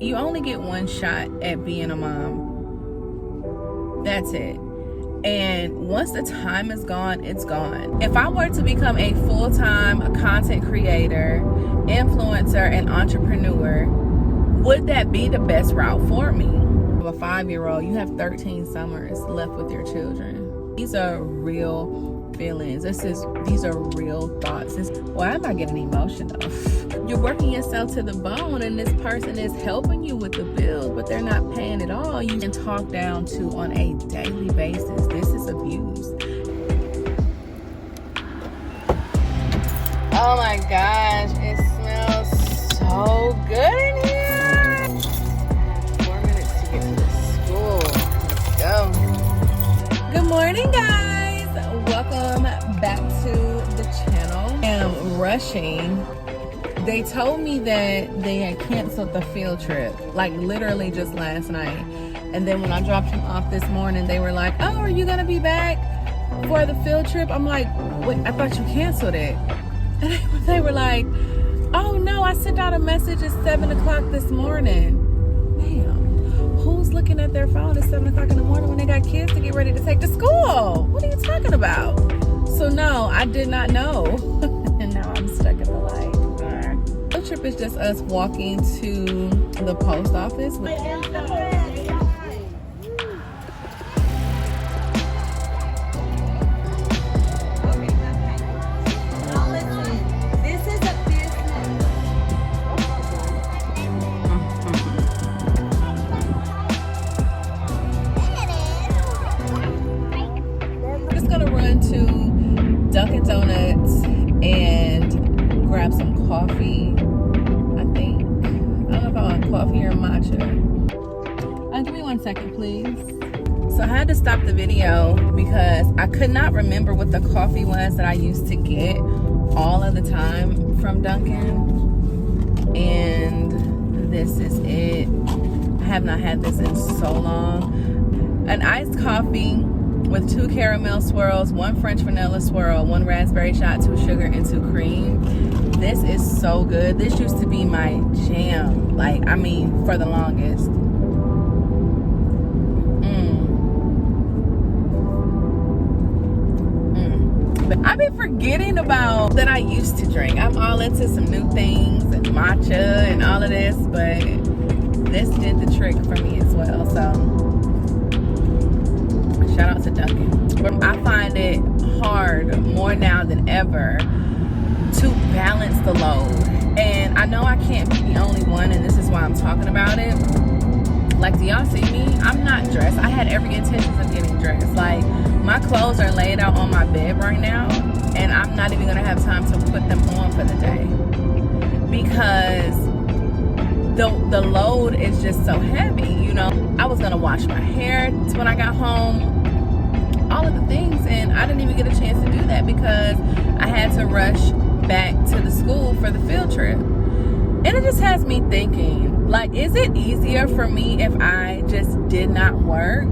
You only get one shot at being a mom. That's it. And once the time is gone, it's gone. If I were to become a full-time content creator, influencer, and entrepreneur, would that be the best route for me? I'm a 5-year-old. You have 13 summers left with your children. These are real feelings. These are real thoughts. Why am I getting emotional? You're working yourself to the bone, and this person is helping you with the bills, but they're not paying it all. You can talk down to on a daily basis. This is abuse. Oh my gosh, it smells so good in here. 4 minutes to get to the school. Let's go. Good morning, guys. Welcome back to the channel. I'm rushing. They told me that they had canceled the field trip, like literally just last night. And then when I dropped them off this morning, they were like, oh, are you gonna be back for the field trip? I'm like, wait, I thought you canceled it. And they were like, oh no, I sent out a message at 7 o'clock this morning. Ma'am, who's looking at their phone at 7 o'clock in the morning when they got kids to get ready to take to school? What are you talking about? So no, I did not know. And now I'm stuck at the light. The trip is just us walking to the post office. To Dunkin' Donuts and grab some coffee. I think. I don't know if I want coffee or matcha. Give me 1 second, please. So I had to stop the video because I could not remember what the coffee was that I used to get all of the time from Dunkin'. And this is it. I have not had this in so long. An iced coffee with 2 caramel swirls, 1 French vanilla swirl, 1 raspberry shot, 2 sugar, and 2 cream. This is so good. This used to be my jam. Like, I mean, for the longest. But I've been forgetting about that I used to drink. I'm all into some new things and matcha and all of this, but this did the trick for me as well. So shout out to Dunkin'. But I find it hard more now than ever to balance the load. And I know I can't be the only one, and this is why I'm talking about it. Like, do y'all see me? I'm not dressed. I had every intention of getting dressed. Like, my clothes are laid out on my bed right now, and I'm not even gonna have time to put them on for the day. Because the load is just so heavy, you know? I was gonna wash my hair when I got home. All of the things, and I didn't even get a chance to do that because I had to rush back to the school for the field trip. And it just has me thinking, like, is it easier for me if I just did not work?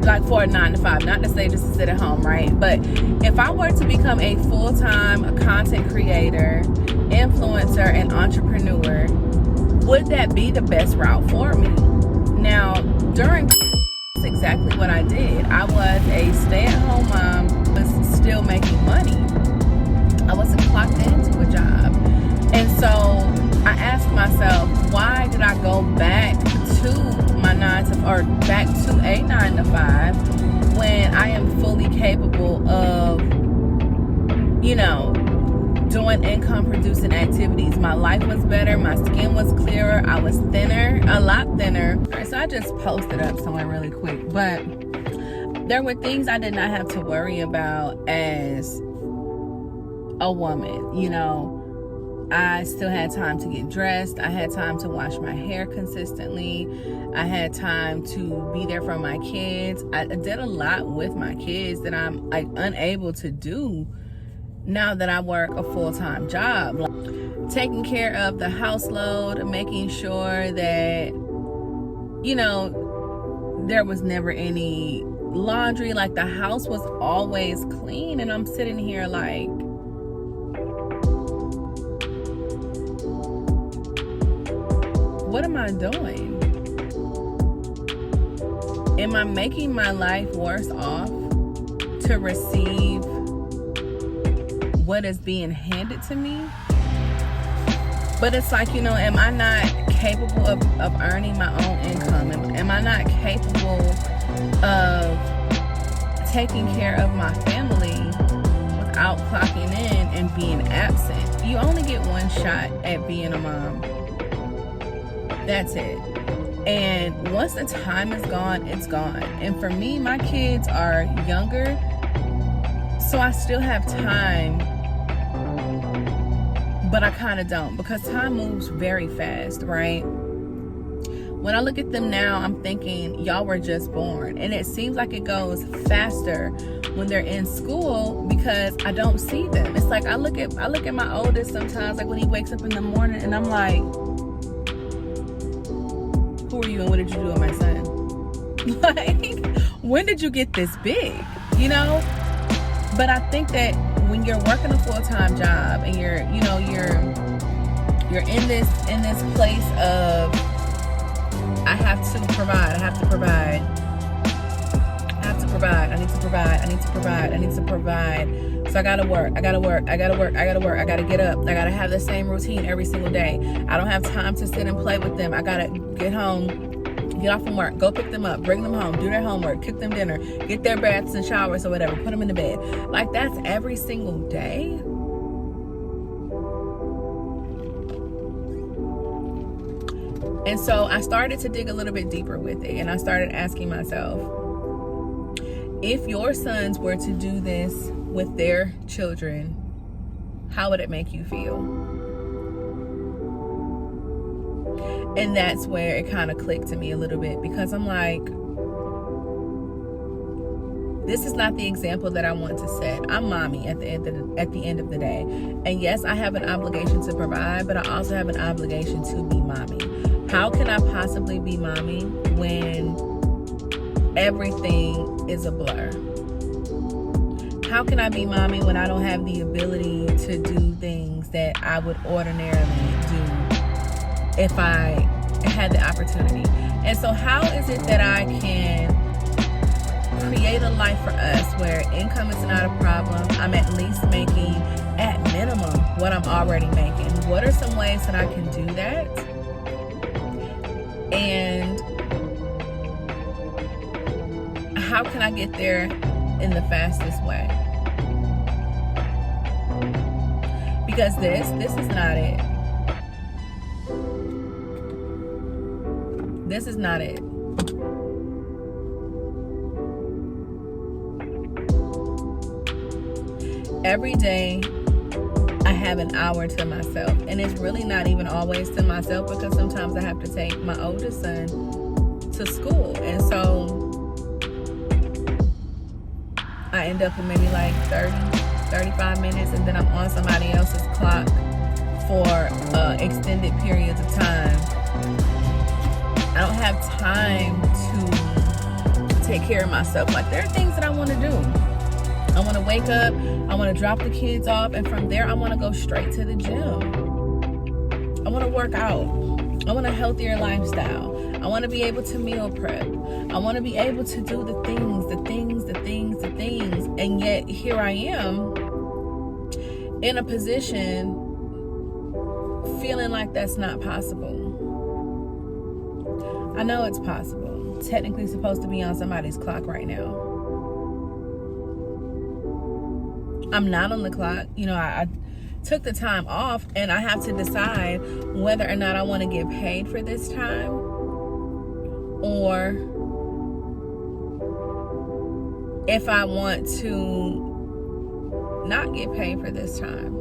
Like, for a 9 to 5, not to say just to sit at home, right? But if I were to become a full-time content creator, influencer, and entrepreneur, would that be the best route for me? Now, during exactly what I did. I was a stay-at-home mom, was still making money. I wasn't clocked into a job. And so I asked myself, why did I go back to my back to a 9 to 5 when I am fully capable of, you know, doing income producing activities? My life was better, my skin was clearer, I was thinner, a lot thinner. All right, so I just posted up somewhere really quick, but there were things I did not have to worry about as a woman. You know, I still had time to get dressed, I had time to wash my hair consistently, I had time to be there for my kids. I did a lot with my kids that I'm like unable to do now that I work a full-time job. Like, taking care of the house load, making sure that, you know, there was never any laundry. Like, the house was always clean, and I'm sitting here like, what am I doing? Am I making my life worse off to receive what is being handed to me? But it's like, am I not capable of earning my own income? Am I not capable of taking care of my family without clocking in and being absent? You only get one shot at being a mom. That's it. And once the time is gone, it's gone. And for me, my kids are younger, so I still have time, but I kind of don't, because time moves very fast, right? When I look at them now, I'm thinking, y'all were just born. And it seems like it goes faster when they're in school because I don't see them. It's like I look at my oldest sometimes, like when he wakes up in the morning, and I'm like, who are you and what did you do with my son? Like, when did you get this big? But I think that when you're working a full-time job and you're in this place of I have to provide, I need to provide, so I gotta work, I gotta get up, I gotta have the same routine every single day. I don't have time to sit and play with them. I gotta get home, get off from work, go pick them up, bring them home, do their homework, cook them dinner, get their baths and showers or whatever, put them in the bed. Like, that's every single day. And so I started to dig a little bit deeper with it, and I started asking myself, if your sons were to do this with their children, how would it make you feel? And that's where it kind of clicked to me a little bit, because I'm like, this is not the example that I want to set. I'm mommy at the end of the day. And yes, I have an obligation to provide, but I also have an obligation to be mommy. How can I possibly be mommy when everything is a blur? How can I be mommy when I don't have the ability to do things that I would ordinarily do if I had the opportunity? And so how is it that I can create a life for us where income is not a problem? I'm at least making, at minimum, what I'm already making. What are some ways that I can do that? And how can I get there in the fastest way? Because this is not it. This is not it. Every day I have an hour to myself, and it's really not even always to myself, because sometimes I have to take my oldest son to school, and so I end up with maybe like 35 minutes, and then I'm on somebody else's clock for extended periods of time. I don't have time to take care of myself. Like, there are things that I want to do. I want to wake up, I want to drop the kids off, and from there I want to go straight to the gym. I want to work out. I want a healthier lifestyle. I want to be able to meal prep. I want to be able to do the things. And yet here I am in a position feeling like that's not possible. I know it's possible. Technically supposed to be on somebody's clock right now. I'm not on the clock. I took the time off, and I have to decide whether or not I want to get paid for this time, or if I want to not get paid for this time.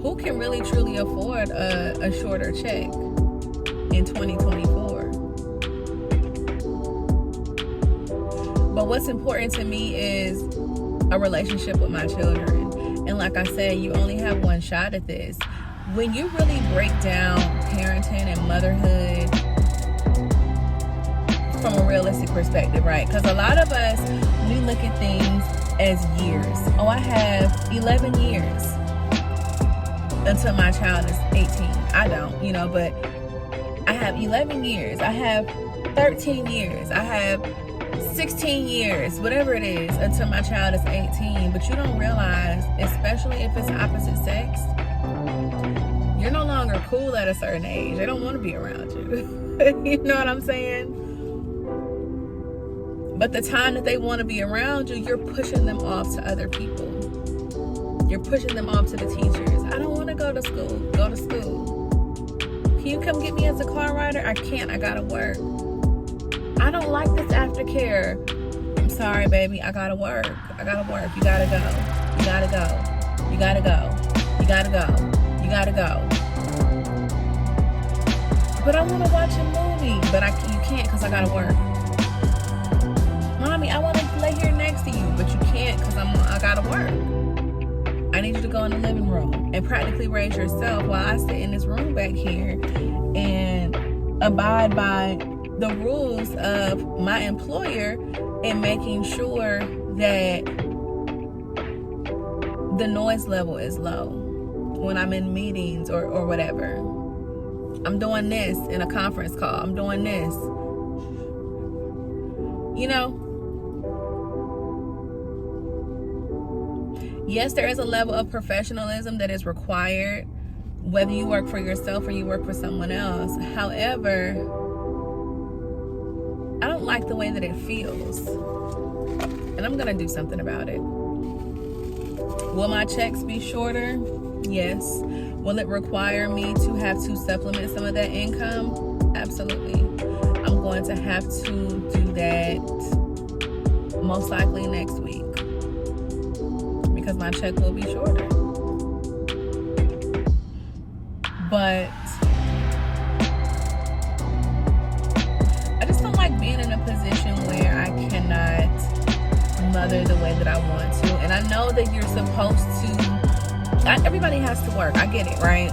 Who can really truly afford a shorter check in 2024? But what's important to me is a relationship with my children. And like I said, you only have one shot at this. When you really break down parenting and motherhood from a realistic perspective, right? Because a lot of us, we look at things as years. Oh, I have 11 years until my child is 18. I don't, but have 11 years. I have 13 years. I have 16 years, whatever it is, until my child is 18. But you don't realize, especially if it's opposite sex, you're no longer cool at a certain age. They don't want to be around you. You know what I'm saying? But the time that they want to be around you, you're pushing them off to other people. You're pushing them off to the teachers. I don't want to go to school. Go to school. Can you come get me as a car rider? I can't. I gotta work. I don't like this aftercare. I'm sorry, baby. I gotta work. I gotta work. You gotta go. You gotta go. You gotta go. You gotta go. You gotta go. But I want to watch a movie. But you can't because I gotta work. Mommy, I want to lay here next to you, but you can't because I gotta work. I need you to go in the living room and practically raise yourself while I sit in this room back here and abide by the rules of my employer and making sure that the noise level is low when I'm in meetings or whatever. I'm doing this in a conference call. I'm doing this. You know, yes, there is a level of professionalism that is required, whether you work for yourself or you work for someone else. However, I don't like the way that it feels. And I'm going to do something about it. Will my checks be shorter? Yes. Will it require me to have to supplement some of that income? Absolutely. I'm going to have to do that most likely next week, because my check will be shorter. But I just don't like being in a position where I cannot mother the way that I want to. And I know that you're supposed to, everybody has to work. I get it, right?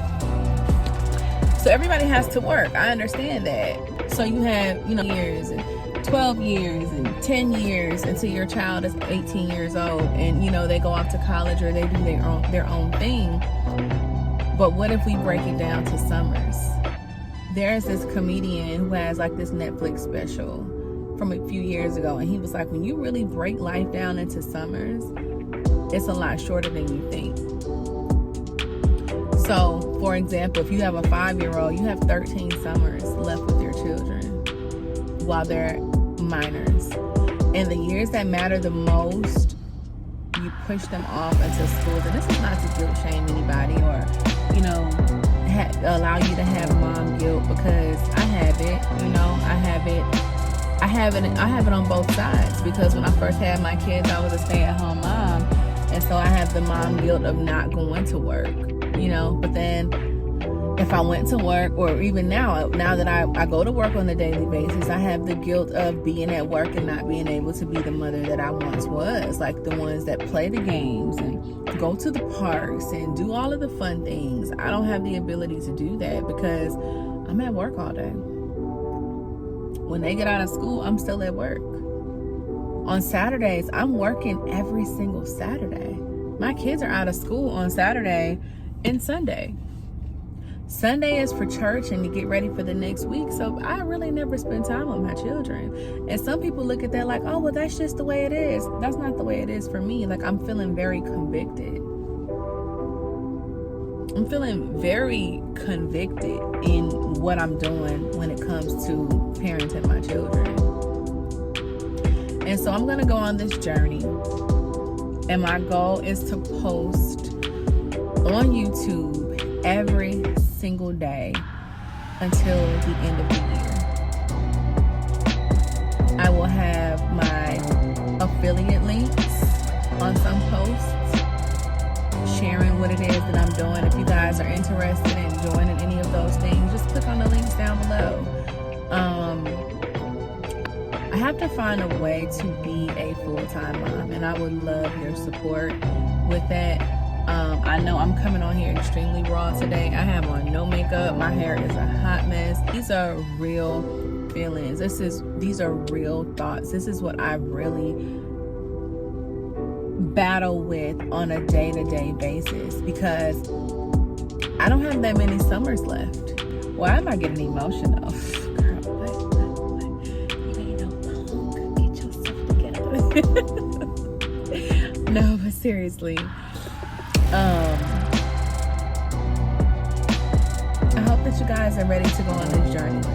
So everybody has to work. I understand that. So you have, years and 12 years and 10 years until your child is 18 years old and, they go off to college or they do their own thing. But what if we break it down to summers? There's this comedian who has like this Netflix special from a few years ago, and he was like, when you really break life down into summers, it's a lot shorter than you think. So, for example, if you have a 5-year-old, you have 13 summers left with your children while they're minors. And the years that matter the most, you push them off into schools. And this is not to guilt shame anybody or, allow you to have mom guilt, because I have it, I have it on both sides, because when I first had my kids, I was a stay-at-home mom. And so I have the mom guilt of not going to work, but then if I went to work, or even now that I go to work on a daily basis, I have the guilt of being at work and not being able to be the mother that I once was, like the ones that play the games and go to the parks and do all of the fun things. I don't have the ability to do that because I'm at work all day. When they get out of school, I'm still at work. On Saturdays, I'm working every single Saturday. My kids are out of school on Saturday and Sunday. Sunday is for church and to get ready for the next week. So I really never spend time with my children. And some people look at that like, oh, well, that's just the way it is. That's not the way it is for me. Like, I'm feeling very convicted. I'm feeling very convicted in what I'm doing when it comes to parenting my children. And so I'm going to go on this journey. And my goal is to post on YouTube every single day until the end of the year. I will have my affiliate links on some posts sharing what it is that I'm doing. If you guys are interested in joining any of those things, just click on the links down below. I have to find a way to be a full-time mom, and I would love your support with that. I know I'm coming on here extremely raw today. I have on no makeup. My hair is a hot mess. These are real feelings. These are real thoughts. This is what I really battle with on a day-to-day basis, because I don't have that many summers left. Why am I getting emotional? Girl, what? You ain't no punk. Get yourself together. No, but seriously. I hope that you guys are ready to go on this journey with me.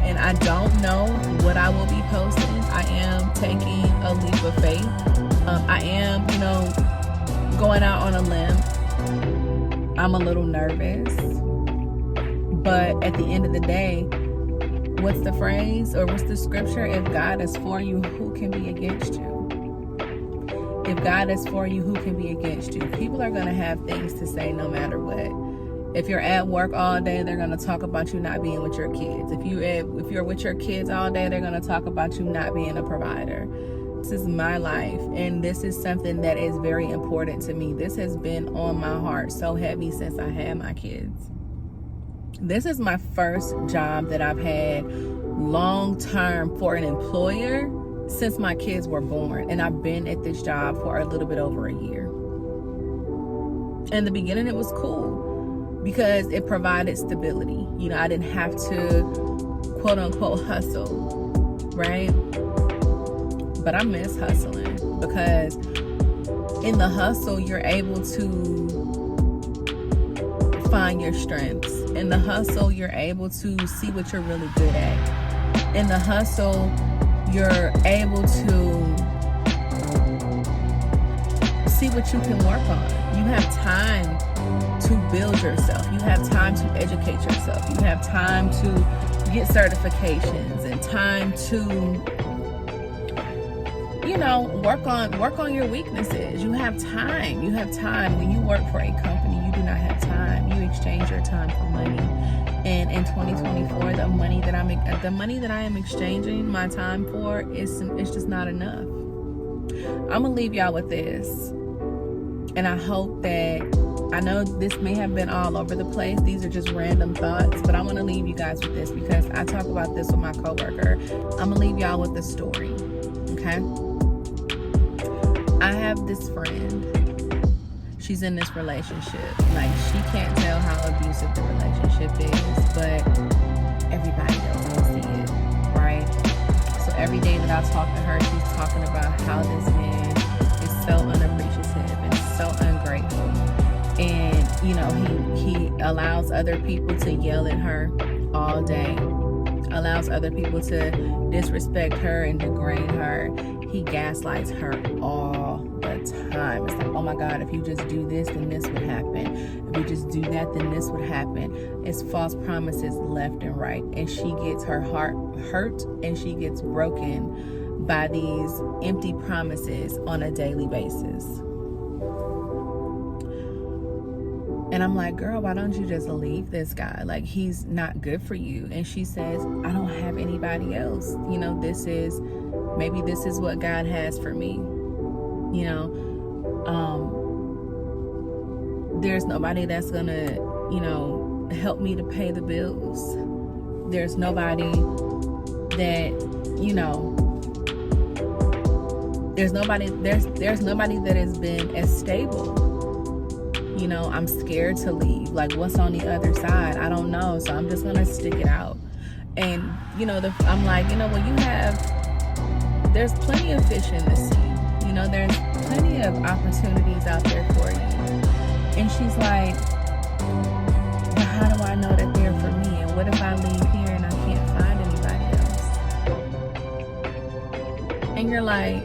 And I don't know what I will be posting. I am taking a leap of faith. I am, going out on a limb. I'm a little nervous. But at the end of the day, what's the phrase or what's the scripture? If God is for you, who can be against you? If God is for you, who can be against you? People are going to have things to say no matter what. If you're at work all day, they're going to talk about you not being with your kids. If you're with your kids all day, they're going to talk about you not being a provider. This is my life, and this is something that is very important to me. This has been on my heart so heavy since I had my kids. This is my first job that I've had long-term for an employer since my kids were born, and I've been at this job for a little bit over a year. In the beginning, it was cool because it provided stability. I didn't have to quote-unquote hustle, right? But I miss hustling because in the hustle, you're able to find your strengths. In the hustle, you're able to see what you're really good at. In the hustle, you're able to see what you can work on. You have time to build yourself. You have time to educate yourself. You have time to get certifications and time to, work on your weaknesses. You have time. You have time. When you work for a company, you do not have time. You exchange your time for money. And in 2024, the money that I am exchanging my time for it's just not enough. I'm gonna leave y'all with this, and I hope that, I know this may have been all over the place. These are just random thoughts, but I want to leave you guys with this because I talk about this with my coworker. I'm gonna leave y'all with the story. Okay, I have this friend. She's in this relationship. Like, she can't tell how abusive the relationship is, but everybody else can see it, right? So every day that I talk to her, she's talking about how this man is so unappreciative and so ungrateful. And, he allows other people to yell at her all day, allows other people to disrespect her and degrade her. He gaslights her all the time. It's like, oh my God, if you just do this, then this would happen. If you just do that, then this would happen. It's false promises left and right. And she gets her heart hurt and she gets broken by these empty promises on a daily basis. And I'm like, girl, why don't you just leave this guy? Like, he's not good for you. And she says, I don't have anybody else. Maybe this is what God has for me. There's nobody that's gonna, help me to pay the bills. There's nobody that, there's nobody that has been as stable. I'm scared to leave. Like, what's on the other side? I don't know. So I'm just gonna stick it out. And I'm like, there's plenty of fish in the sea. There's plenty of opportunities out there for you. And she's like, but how do I know that they're for me? And what if I leave here and I can't find anybody else? And you're like,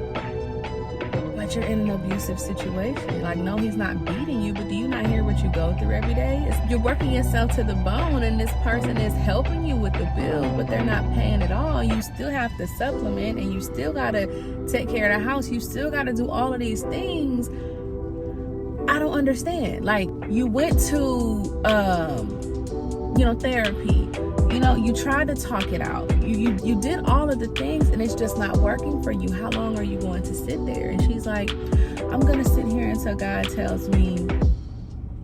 but you're in an abusive situation. Like, no, he's not beating you, but do you not hear what you go through every day? You're working yourself to the bone, and this person is helping you with the bills, but they're not paying it all. You still have to supplement, and you still got to take care of the house. You still got to do all of these things. I don't understand. Like, you went to, therapy. You tried to talk it out. You did all of the things, and it's just not working for you. How long are you going to sit there? And she's like, I'm going to sit here until God tells me,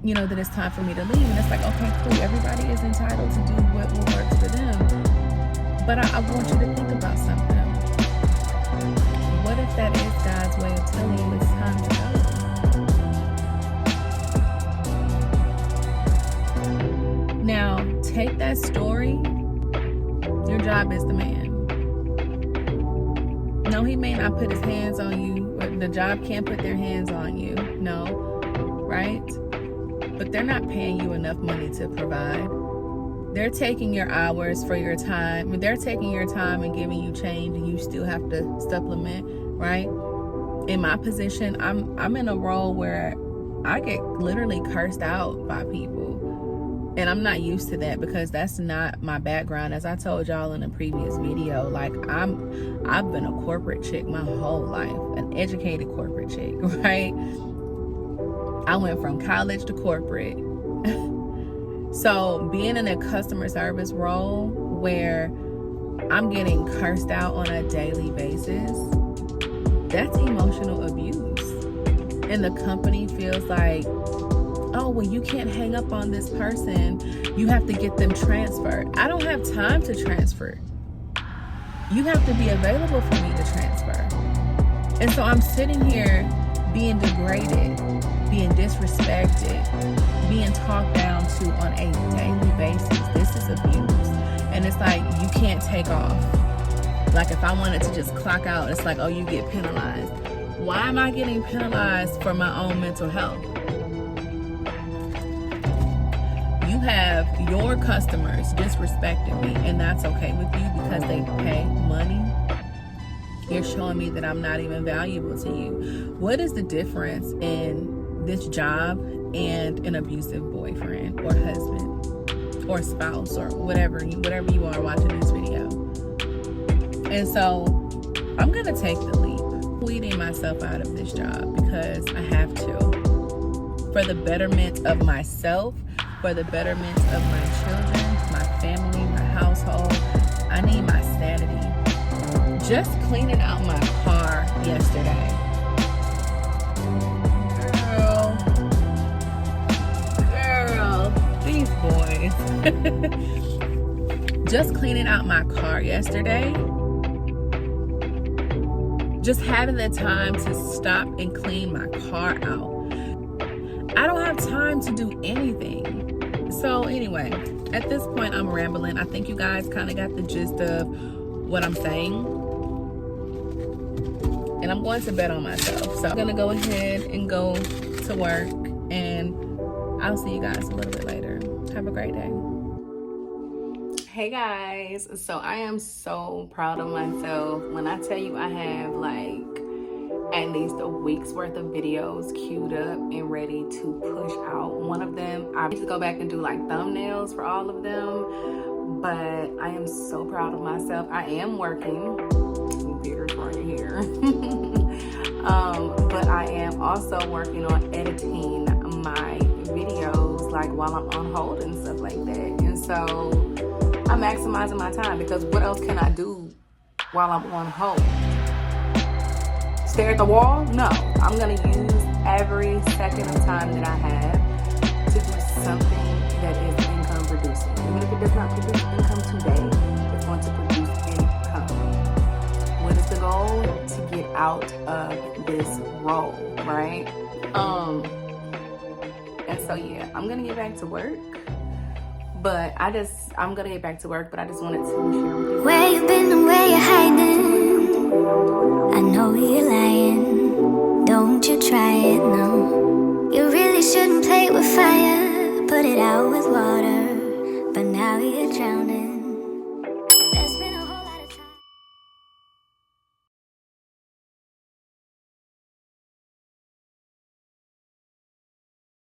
that it's time for me to leave. And it's like, okay, cool. Everybody is entitled to do what works for them. But I want you to think about something. What if that is God's way of telling you it's time to go? Now, take that story, your job is the man. No, he may not put his hands on you, but the job can't put their hands on you. No, right? But they're not paying you enough money to provide. They're taking your hours for your time. I mean, they're taking your time and giving you change, and you still have to supplement, right? In my position, I'm in a role where I get literally cursed out by people, and I'm not used to that because that's not my background. As I told y'all in a previous video, like I've been a corporate chick my whole life, an educated corporate chick, right? I went from college to corporate. So being in a customer service role where I'm getting cursed out on a daily basis, that's emotional abuse. And the company feels like, oh, well, you can't hang up on this person. You have to get them transferred. I don't have time to transfer. You have to be available for me to transfer. And so I'm sitting here being degraded, being disrespected, being talked down to on a daily basis. This is abuse. And it's like, you can't take off. Like if I wanted to just clock out, it's like, oh, you get penalized. Why am I getting penalized for my own mental health? You have your customers disrespecting me, and that's okay with you because they pay money. You're showing me that I'm not even valuable to you. What is the difference in this job and an abusive boyfriend or husband or spouse or whatever you are watching this video? And so I'm gonna take the leap, weeding myself out of this job because I have to, for the betterment of myself, for the betterment of my children, my family, my household. I need my sanity. Just cleaning out my car yesterday. Girl, these boys. Just cleaning out my car yesterday. Just having the time to stop and clean my car out. I don't have time to do anything. So anyway, at this point I'm rambling. I think you guys kind of got the gist of what I'm saying. And I'm going to bet on myself. So I'm gonna go ahead and go to work, and I'll see you guys a little bit later. Have a great day. Hey guys, so I am so proud of myself. When I tell you I have like at least a week's worth of videos queued up and ready to push out. One of them, I need to go back and do like thumbnails for all of them, but I am so proud of myself. I am working. Computer's right here. But I am also working on editing my videos like while I'm on hold and stuff like that. And so I'm maximizing my time because what else can I do while I'm on hold? Stare at the wall? No. I'm going to use every second of time that I have to do something that is income producing. Even if it does not produce income today, it's going to produce income. What is the goal? To get out of this role, right? And so yeah, I'm going to get back to work. But I'm gonna get back to work, but I just wanted to share with you. Where you been and where you hiding? I know you're lying. Don't you try it, no. You really shouldn't play with fire. Put it out with water. But now you're drowning.